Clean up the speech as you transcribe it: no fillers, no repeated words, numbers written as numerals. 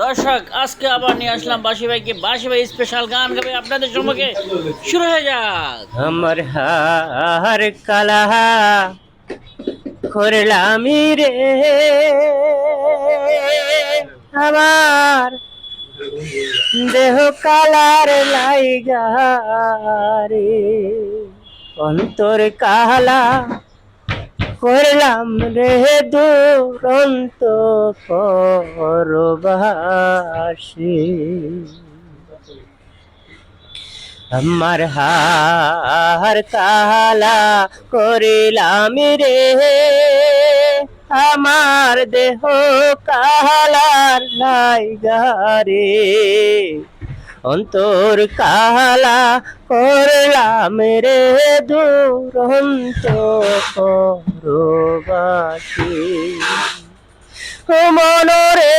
দর্শক, আজকে আবার নিয়ে আসলাম বাসি ভাইকে। বাসি ভাই স্পেশাল গান গাবে আপনাদের সম্মুখে। শুরু হয়ে যাক। আমার হার কালা করলামি রে, আমার দেহ কালার লাইগা রে, অন্তর কালা করলাম রে দুরন্ত পরবাসী। আমার হার কালা করিলাম রে, আমার দেহ কালার লাইগা রে, অন্তর কালা করলাম রে দুরন্ত পরবাসী। মনরে